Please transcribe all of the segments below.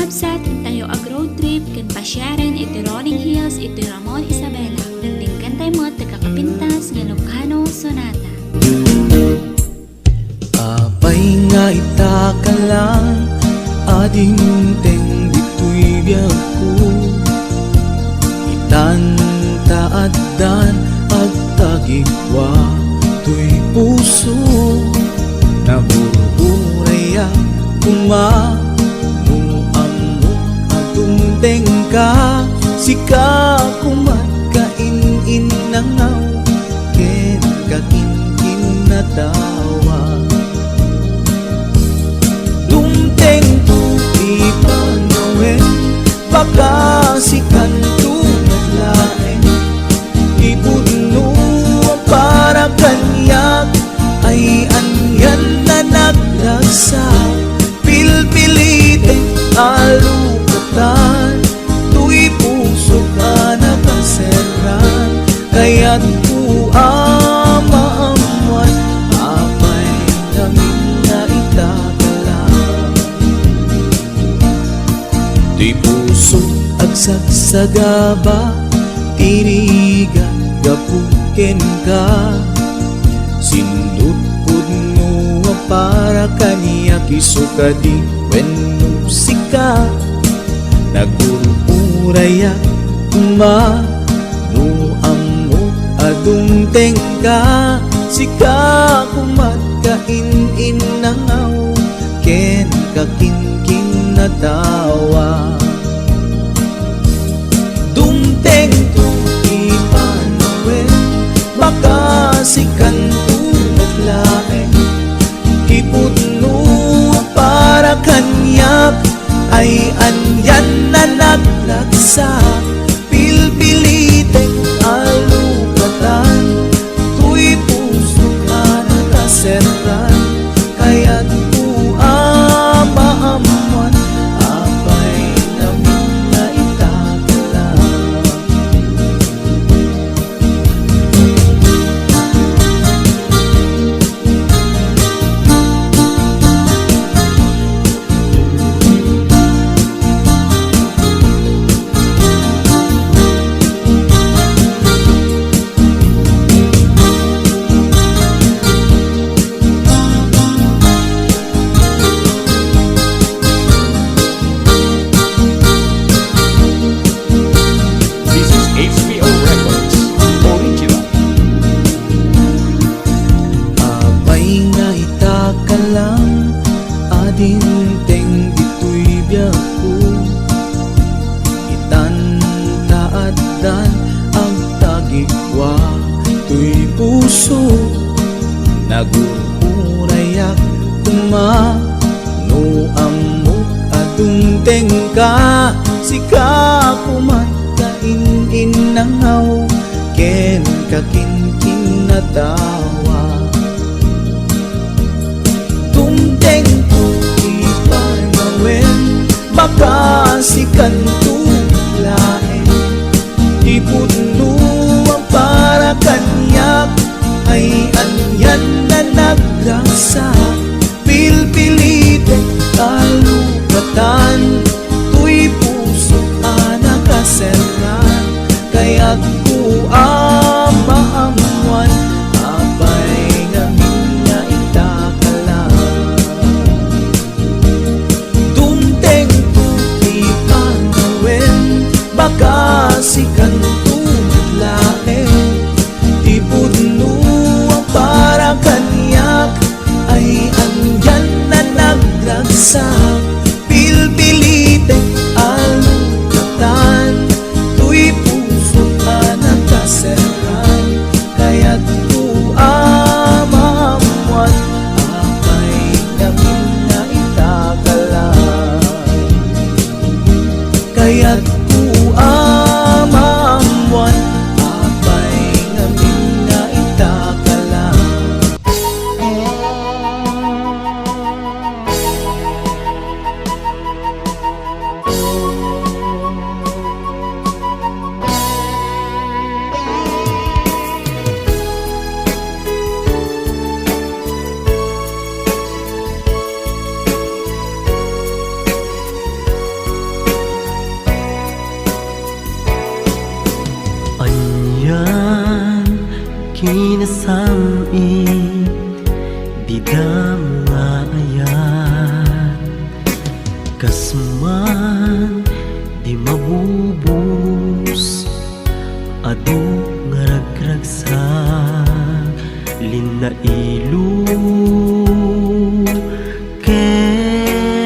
Kapsat, tayo ag road trip, kan pasyaran, iti Rolling Hills, iti Ramon Isabela. Tingkan tayo mo, tagakapintas, nga Lucano Sonata. Apay nga itaka lang, ading teng dito'y biyag ko. Itantaadan at tagigwa, to'y puso. Nabururay teng ka, sika kumatkain nangaw, ken kakin natawa. Dumteng tu ipanawen, baka sikan tu naglaeng, ibudno para kanyak, ay anyan na naglagsa, pilpiliteng alukatan, tu'y puso ka nakaseran, kaya't ku amaamuan, apay namin na itagalang. Tu'y puso agsagsagaba, tiriga gapuken ka, sindut pudno para kaniya kisukadi wenno sika. Nagururaya no ammo adung tengka, sika kumatkain nangaw, ken kakinkin natawa. Dumteng tu ipanawen, baka sikan tu naglaeng, ipudno para kanyak, ay anyan na naglagsa, pilpiliting alukatan, tu'y puso ka nakaseran, kaya't ku amaamuan, apay namin na itagalang. Adinteng dito'y biyag ko, itantaadan ang tagigwa, to'y puso. Nagururayak no amok adung tengka, sika kumatkain nangaw, ken kakinkin natawa. Dumteng tu ipanawen, baka sikan tu laeng, ipudno para kanyak, ay anyan na naglagsa, pilpiliting alukatan, tu'y puso ka nakaseran, kaya't ku amaamuan, apay ngamin na itagalang. Dumteng tu ipanawen, baka sikan tu naglaeng, ipudno para kanyak, ay andyan na naglagsa, pilpiliting alukatan, tu'y puso ka nakaseran, kaya't ku amaamuan, apay namin na itagalang. Kaya't ku amaamuan, apay namin na itagalang. kinasami di damayan kasman di mabubus adu ngaragragsak linailu ken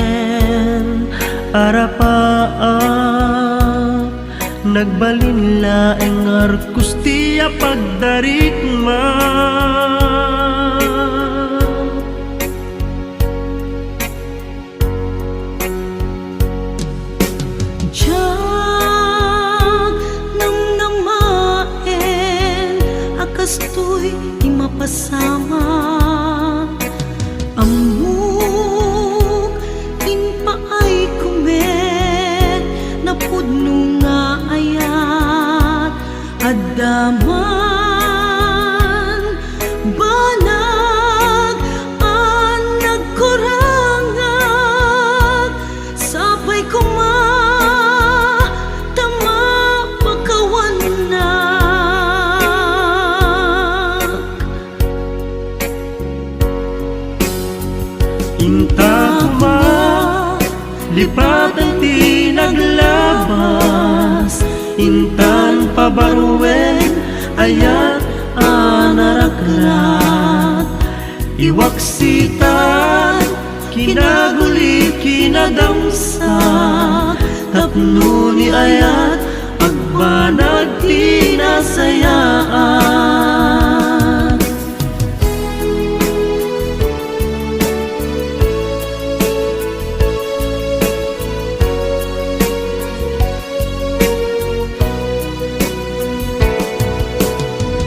arapaa nagbalin laeng arkustiya pagdarikma Diyak nang namaen akastoy di mapasama amuk inpaay kumet na pudno nga ayat adaman banag an nagkurangag sabay kuma tama pagkawanak inta kuma lipatan ti naglabas intan pabaruen ayat anarakrat iwaksitan kinaguli kinadamsak tapno ni ayat agbanag tinasayaan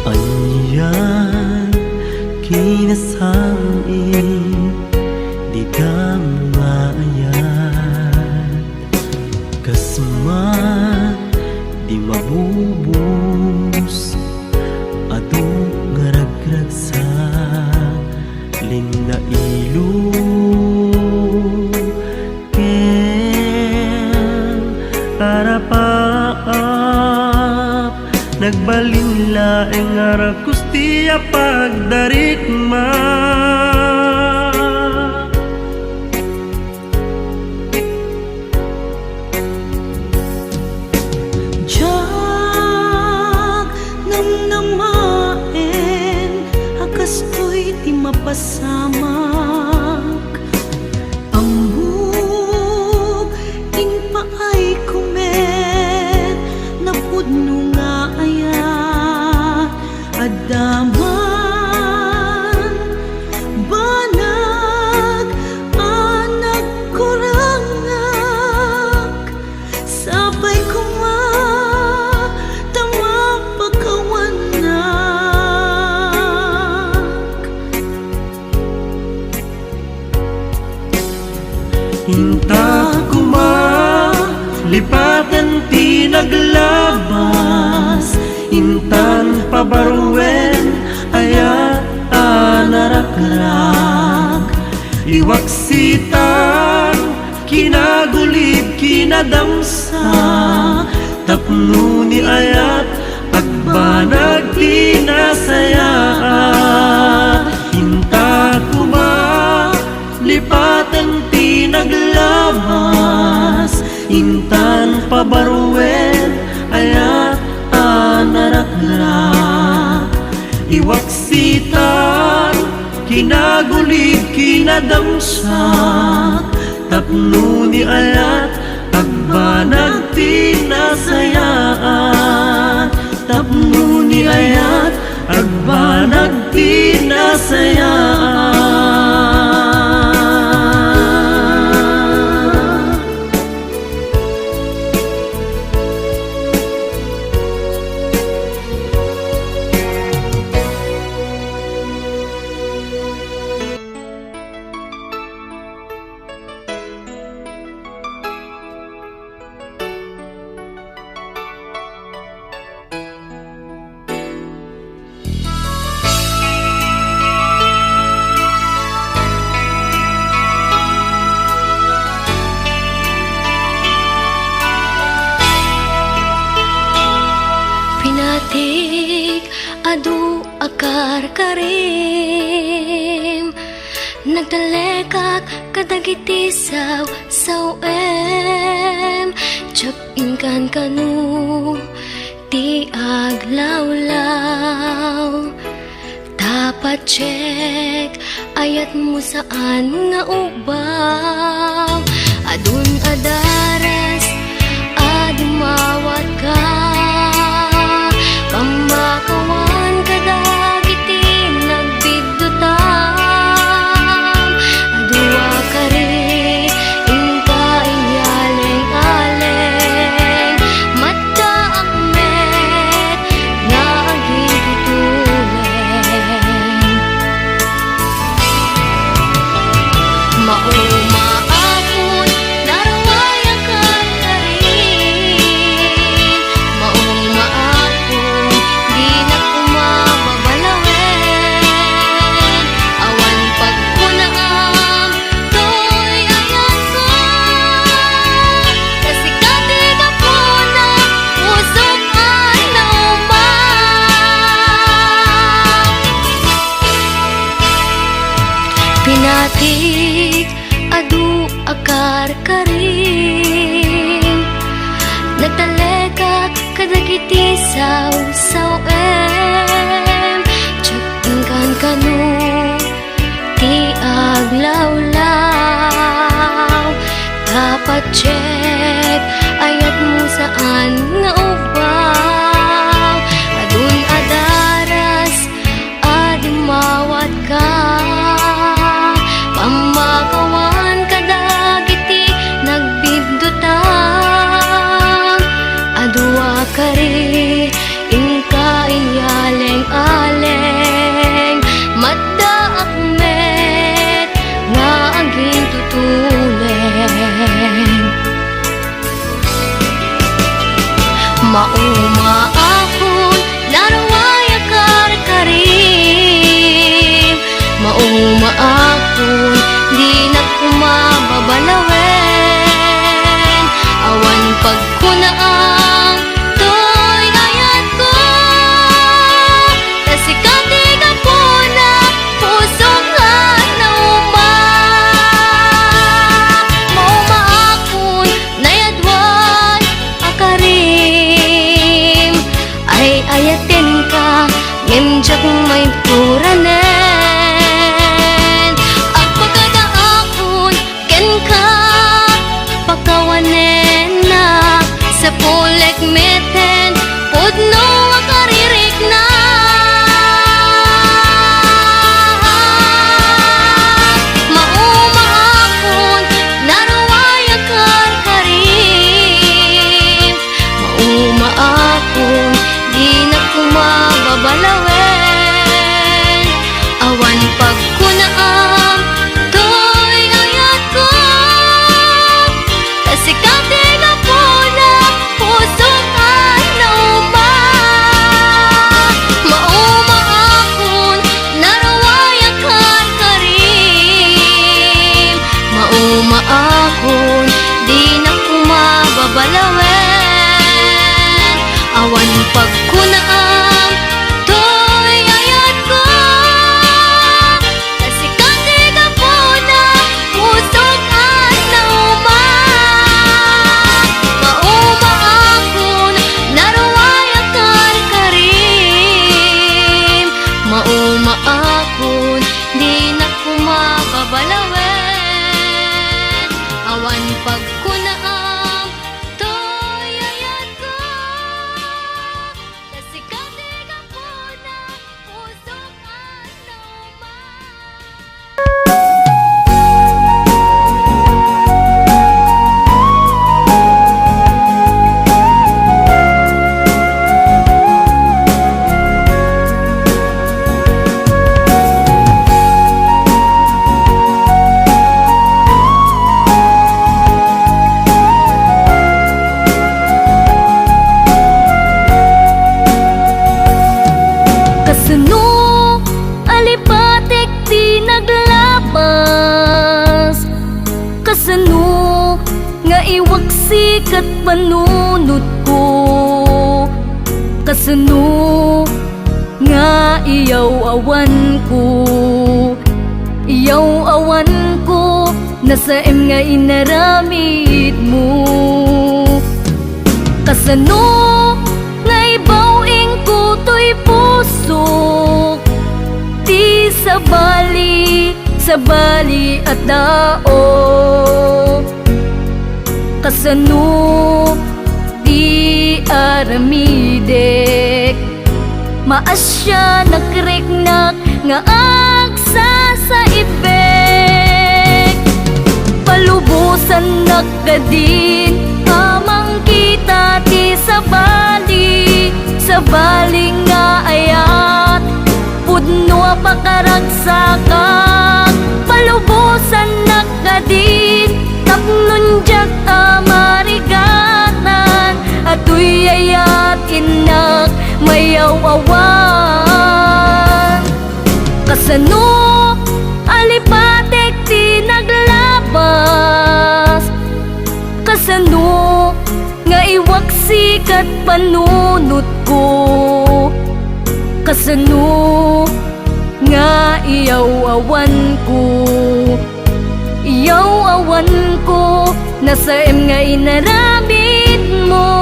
anyan kinasami di damayan kasman di mabubus adu ngaragragsak linailu ken arapaap nagbalin laeng arakustiya pagdarikma Diyak nang namaen akastoy di mapasamak amuk inpaay kumet na pudno nga ayat adaman banag an nagkurangag sabay kuma tama pagkawanak inta kuma lipatan ti naglabas intan pabaruen ayat anarakrak iwaksitan kinagulid kinadamsa tapno ni ayat agbanag tinasayaan inta kuma lipatan ti naglabas intan pabaruen ayat anarakrak iwaksitan kinagulid kinadamsak tapno ni ayat agbanag tinasayaan tapno ni ayat agbanag tinasayaan adu akar karim nagtalekak kadagiti saw Tsak ingkan kanu ti aglawlaw Tapat check ayat mo saan nga ubaw Adun adaras adumawat ka Pamakawan kadagiti nagbiddutam Adua kari inka inyaleng-aleng Matta akmet nga agigituleng Maumaakon narawaya kan karin Maumaakon di na kumababalawen Awan pagpunaam to'y ayan ko Kasi katiga po na pusok ang naumang Pinatik adu akar karim Nagtalekak kadagiti saw Tsak ingkan kanu ti aglawlaw Dapat check ayat mo saan nga ubaw Adun adaras adumawat ka Pamakawan kadagiti nagbiddutam Adua kari inka inyaleng-aleng Madda akmet nga aging tutuleng Maumaakon narawaya karim Maumaakon di na kumababalawen Awan pagkunaang to'y ayat ko Kasi katiga po na pusok at naumang Maumaakon na yadwan akarim Ay ayatin ka ngimjak may puranen Agpagkadaakon ken ka pakawanen na Sa pulek meten pudno akaririk na Maumaakon narawaya karim Maumaakon di na kumababalawen Awan pagkunaam to'y ayat ko Kasi katiga po na pusok at naumang Maumaakon narawaya kan karim Maumaakon di na kumababalawen Awan pagkunaam to'y ayat ko Kasi katiga po na pusok at naumang Maumaakon narawaya kan karim Maumaakon di na kumababalawen Awan pagkunaam to'y ayat ko Kasi katiga po na pusok at naumang Kasano alipatik di naglabas Kasano nga iwaksik at panunod ko Kasano nga iyaw awan ko, iyaw awan ko, nasaem nga inaramid mo. Kasano nga ibawing ko to'y puso, di sa bali at dao. Kasano di aramidek, maasya nakriknak nga agsa sa ibek. Palubusan nakadin, amang kita ti sa bali nga ayat, pudno pakaragsakan. Palubusan nakadin, tapnon jak amarigatan, ato'y ayat inak mayaw-awan. Kasano alipatek ti naglabas, kasano nga iwaksik at panunot ko, kasano nga iyaw-awan ko, iyaw-awan ko, nasaem nga inaramid mo.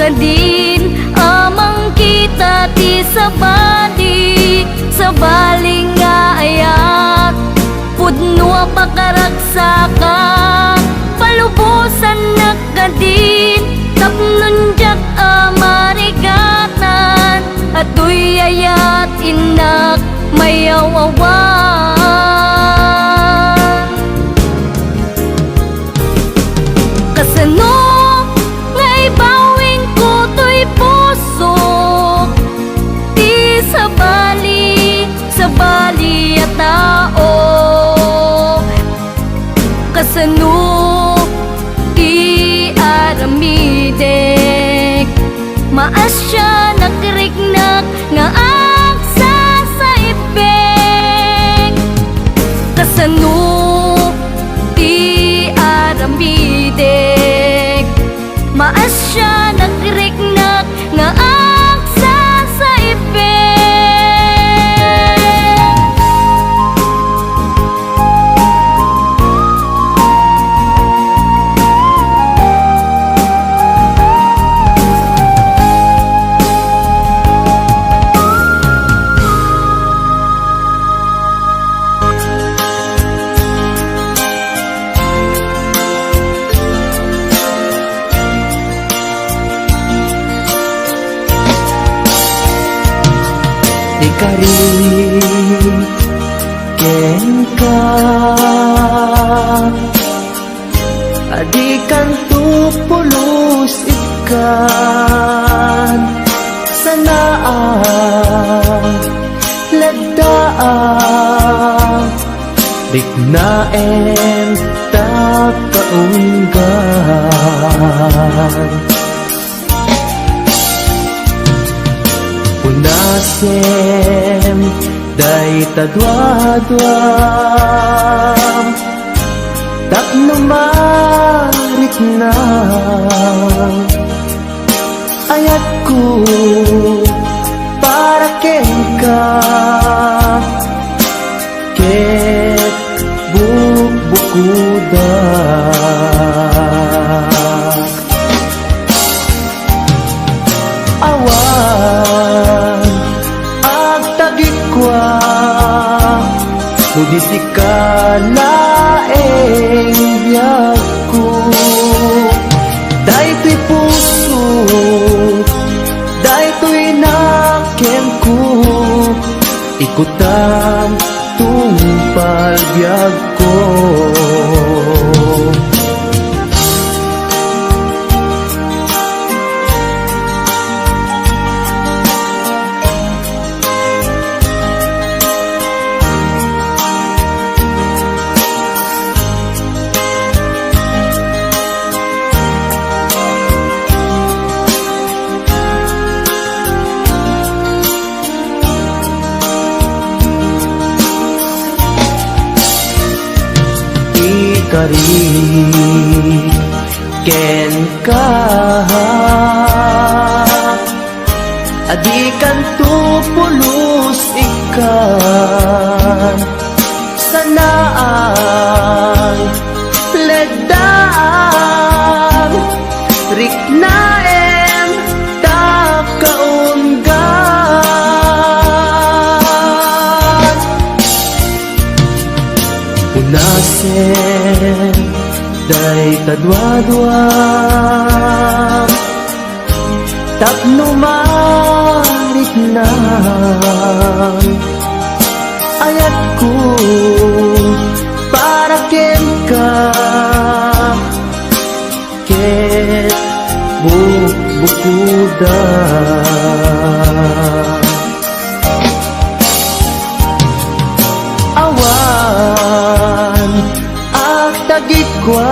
Nakadin, amang kita ti sa bali nga ayat, pudno pakaragsakan. Palubusan nakadin, tapnon jak amarigatan, ato'y ayat inak mayaw-awan. Kasano nga ibawing ko to'y puso, di sa bali at tao. Kasano di aramidek, maasya nakriknak nga agsa sa ibek. Kasano di aramidek, maasya nakriknak nga agsa sa ibek. Ikarin ken ka, adikan tupulos ikan sanaan lagdaan, dignaen ta kaunggan. Unasem day tadwadwam, tapno marik na ayat ko para ken ka, ket bukbukudak. Awan agtagikwa, nudisi ka laeng biyag ko. Daytoy puso, daytoy nakem ko, ikutam tungpal biyag ko. ikari ken ka adikan tu pulos ikan sanaang ledang riknaen takaunggan unasen day kadwa-dwa tapno mariknang ayat ko para ken ka ket bukuda awan at tagikwa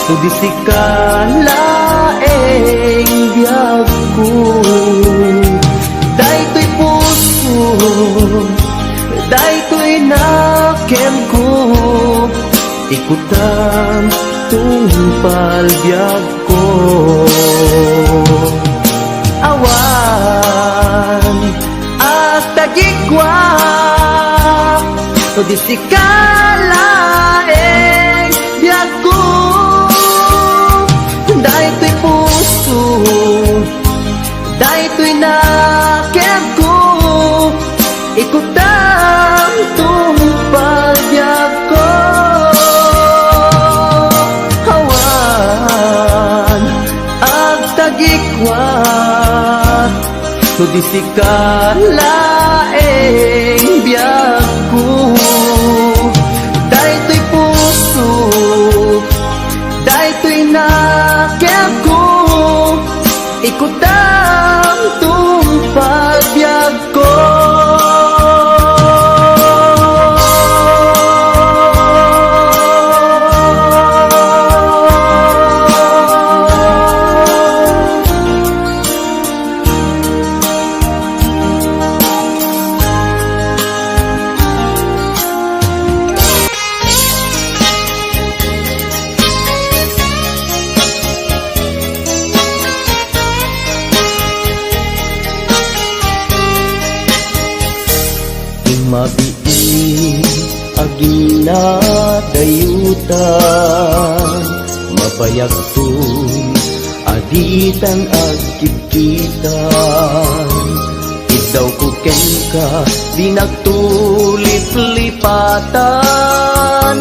tudisikan laeng biyag ko daytoy puso daytoy nakem ko ikutan tungpal biyag ko awan at tagikwa tudisikan laeng biyag ko daytoy puso daytoy nakem ko ikutang tungpal biyag ko hawan ag tagikwa tudisikan laeng biyag ko daytoy puso daytoy nakem ko ikutang tungpal biyag ko mabii agina dayutan mapayagtun aditan agkitkitan idaw ko ken ka di nagtulip-lipatan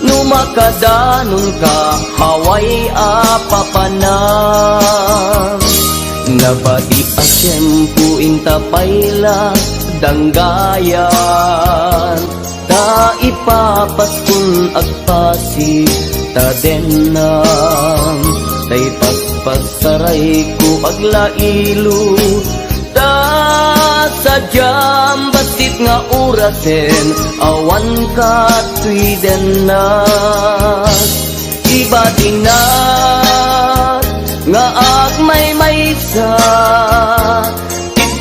numakadanon ka haway apapanan nabati asyempu intapayla danggayan ta ipapaskun agpasi ta denam tay paspagsaray ko aglailo ta sadyam basit nga urasen awan ka tuy denas iba dinat nga agmay-maysa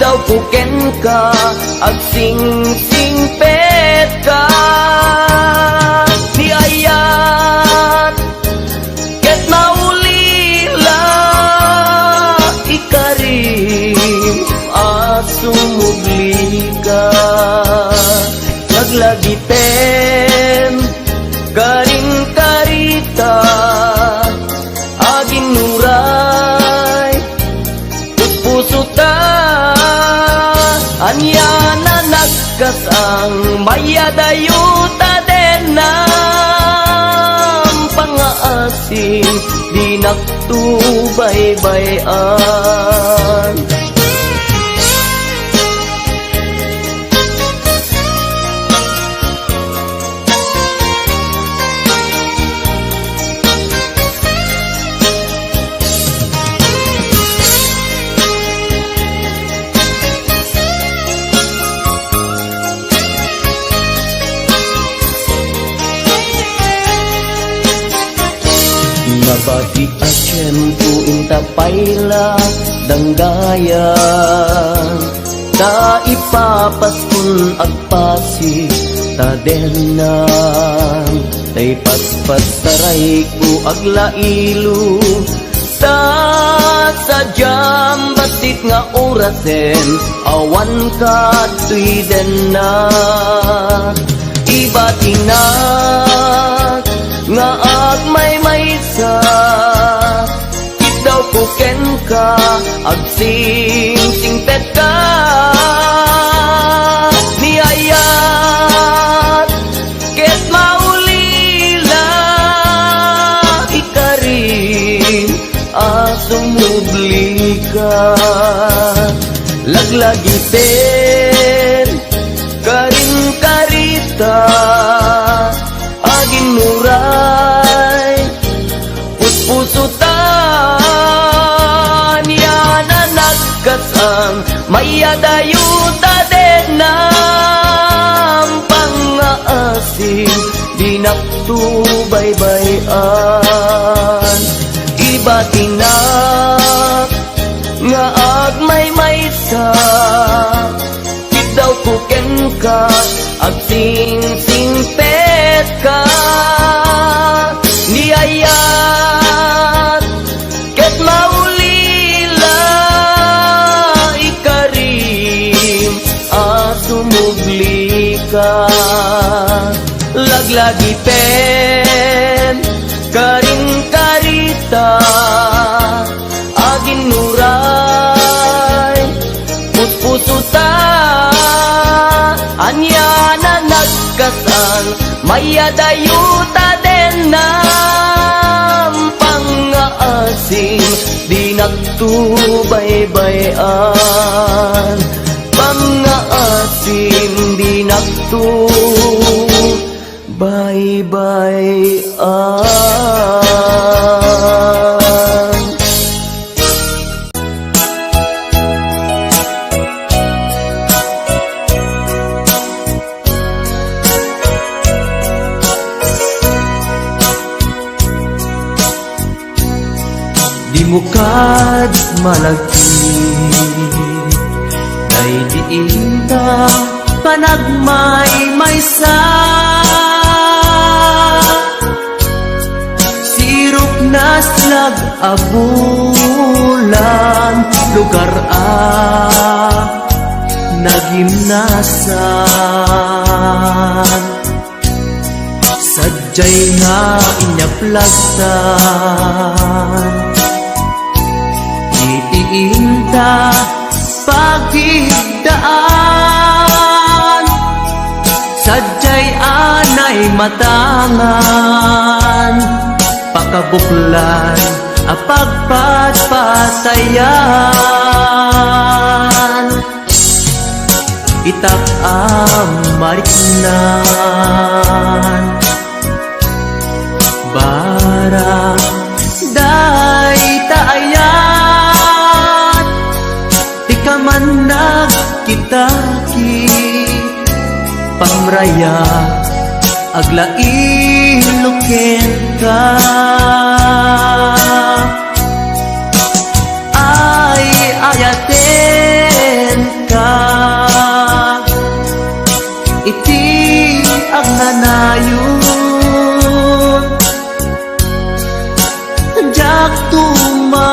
daw puken ka ag sing-singpet ka di ayat ket maulila ikarim asumugli ka naglagiten karing karita aging nuray puso ta anya na nagkasang mayadayuta den ng pangaasing di nagtubay-bayan nabati asyempu intapayla danggayan ta ipapaskun agpasi ta denang tay paspataray ko aglailo sa sadyam basit nga orasen awan ka tuiden na iba tinak nga agmay sa daw ko ken ka agsing-singpet ka niyayat ket maulila ikarin asumubli ka laglagiten karin karita aging muray puspusutan yana nagkasang mayadayuta din ng pangaasim di naktubaybayan iba tinak nga agmay sa daw kuken ka agsing-singpet ka niyayat ket maulila ikarim asumubli ka laglagi pen karing karita agin nuray puspusuta anya na nagkasal mayadayuta din ng pangaasim di naktubaybayan pangaasim di naktubaybayan. Di mo kad malagi Day diinta panagmay sa Sirop na slag abulan lugar nagimnasan sadyay nga inyaplagtan itiinta pagigdaan sadyay anay matangan pakabuklan apagpatpatayan itak mariknan bara day taayat di ka man nagkitaki pamraya aglailuken ka ay ayaten ka iti agnanayon jak tumauma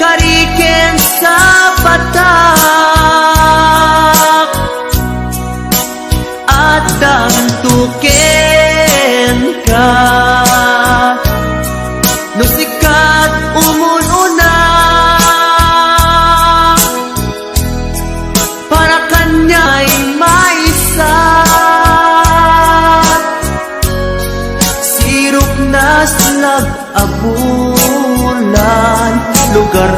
kariken sa patak at damtuken ka no sikat umununa para kanya'y maisat sirop na slag abulan lugar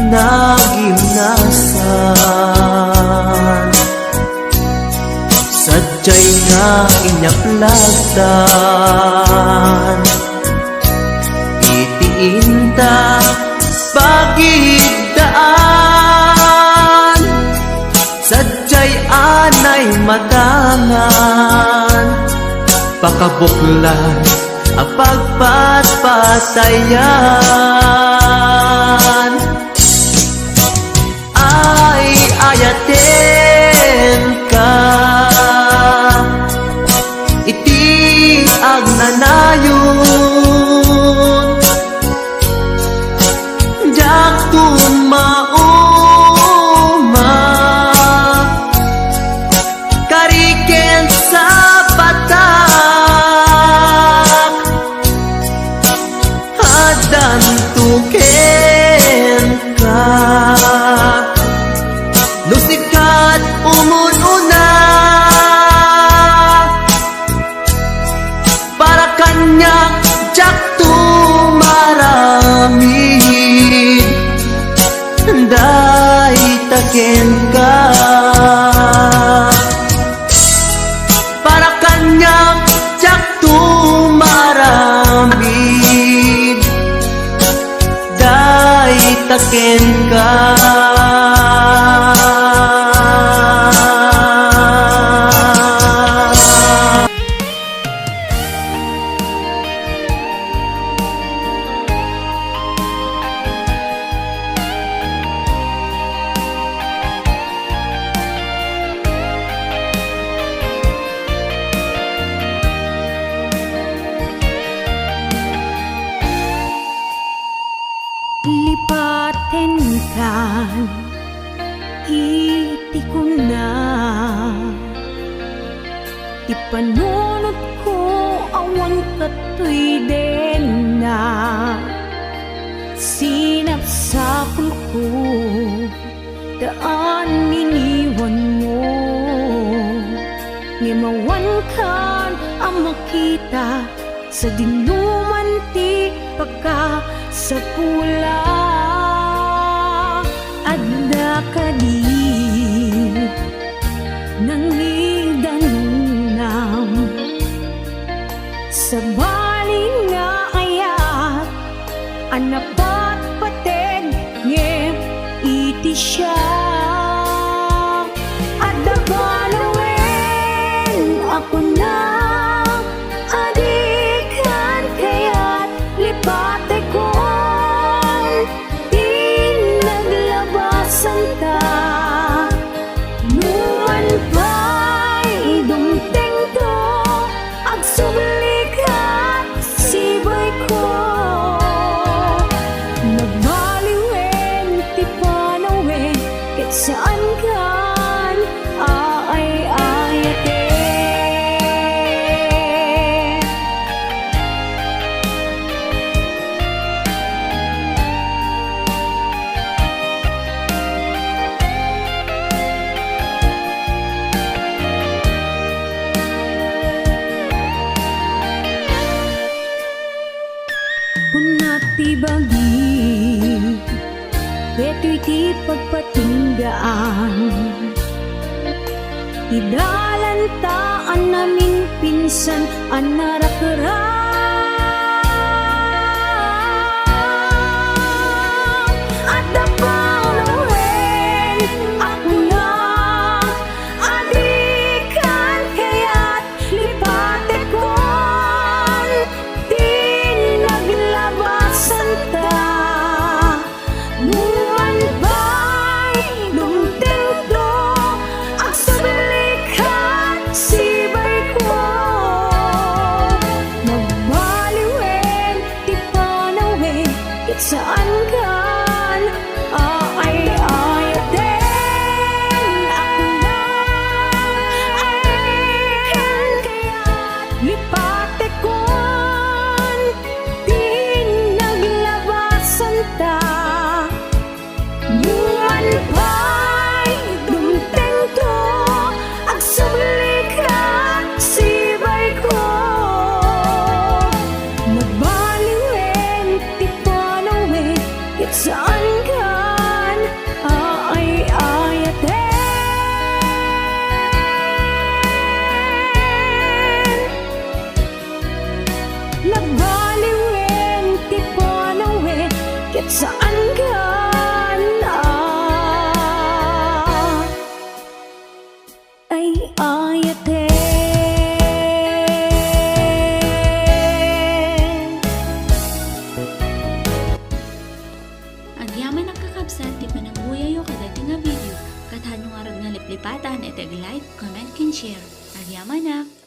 nagimnasan sadyay nga inyaplagtan itiinta pagigdaan sadyay anay matangan pakabuklan apagpatpatayan ay ayaten ka. Iti agnanayon jak tumauma kariken sa batak hadan tuken ka. Nusikat umununa para kanya jak tumaramid day taken ka. Para kanya jak tumaramid day taken ka. Lipaten kan iti ko na ti panunot ko awan katoy den na sinapsapul ko daan iniwan mo ngimawan kan ang makita sa dinuman ti pagka sa pula adda kadi nang idanunam sa bali nga ayat anapat paten ngem iti siya adda balawen ako na adikan kaya't lipate ko santa numan pa'y dumteng to agsublikat sibay ko nagbaliwen ti panawen ket saan kan aay-ayate. Punati bagi Beto iti pagpatinggaan Idalantaan namin pinsan anarakarang At napalawen ako na adikan kaya't lipate ko santa numan ba'y lumtendo ang sublikat sibay ko nagbaliwen ti panawen ket saan kan aay-ayaten ako na adikan kaya't lipate ko santa numan pa'y dumteng to ang sublikat sibay ko nagbaliwen ti panawen ket saan kan aay-ayaten nagbaliwen ti panawen ket saan kan ay-ayate. Agyaman nakakabsat ti panagbuyayo kada nga video. Kathan nga rin nga liplipatan, iti like, comment, and share. Agyaman na!